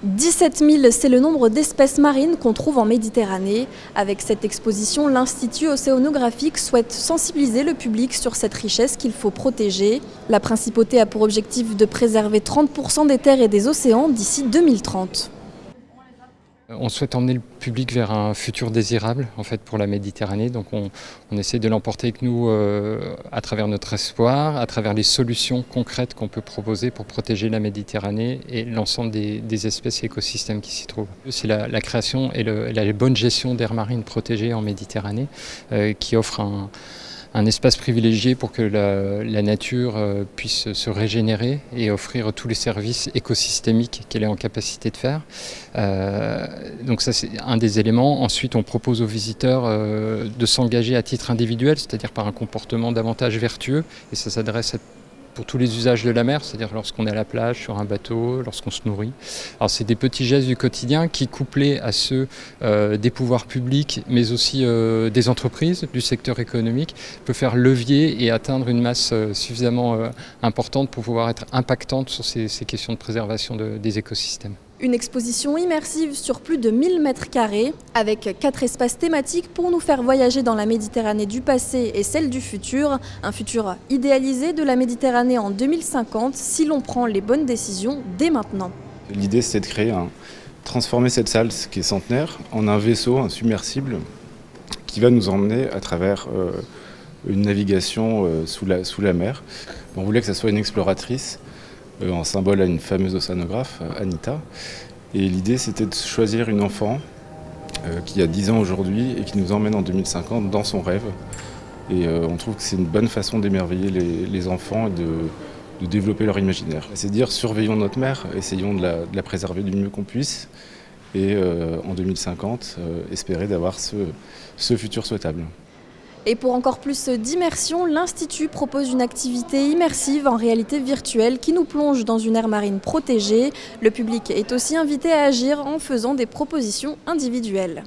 17 000, c'est le nombre d'espèces marines qu'on trouve en Méditerranée. Avec cette exposition, l'Institut océanographique souhaite sensibiliser le public sur cette richesse qu'il faut protéger. La principauté a pour objectif de préserver 30% des terres et des océans d'ici 2030. On souhaite emmener le public vers un futur désirable en fait, pour la Méditerranée. Donc on essaie de l'emporter avec nous à travers notre espoir, à travers les solutions concrètes qu'on peut proposer pour protéger la Méditerranée et l'ensemble des espèces et écosystèmes qui s'y trouvent. C'est la création et la bonne gestion d'aires marines protégées en Méditerranée qui offre un espace privilégié pour que la nature puisse se régénérer et offrir tous les services écosystémiques qu'elle est en capacité de faire. Donc ça c'est un des éléments. Ensuite on propose aux visiteurs de s'engager à titre individuel, c'est-à-dire par un comportement davantage vertueux, et ça s'adresse pour tous les usages de la mer, c'est-à-dire lorsqu'on est à la plage, sur un bateau, lorsqu'on se nourrit. Alors c'est des petits gestes du quotidien qui, couplés à ceux des pouvoirs publics, mais aussi des entreprises, du secteur économique, peut faire levier et atteindre une masse suffisamment importante pour pouvoir être impactante sur ces questions de préservation des écosystèmes. Une exposition immersive sur plus de 1000 mètres carrés, avec 4 espaces thématiques pour nous faire voyager dans la Méditerranée du passé et celle du futur. Un futur idéalisé de la Méditerranée en 2050 si l'on prend les bonnes décisions dès maintenant. L'idée c'est de transformer cette salle qui est centenaire en un vaisseau, un submersible qui va nous emmener à travers une navigation sous la mer. On voulait que ça soit une exploratrice. En symbole à une fameuse océanographe, Anita. Et l'idée c'était de choisir une enfant qui a 10 ans aujourd'hui et qui nous emmène en 2050 dans son rêve. Et on trouve que c'est une bonne façon d'émerveiller les enfants et de développer leur imaginaire. C'est dire surveillons notre mer, essayons de la préserver du mieux qu'on puisse et en 2050 espérer d'avoir ce futur souhaitable. Et pour encore plus d'immersion, l'Institut propose une activité immersive en réalité virtuelle qui nous plonge dans une aire marine protégée. Le public est aussi invité à agir en faisant des propositions individuelles.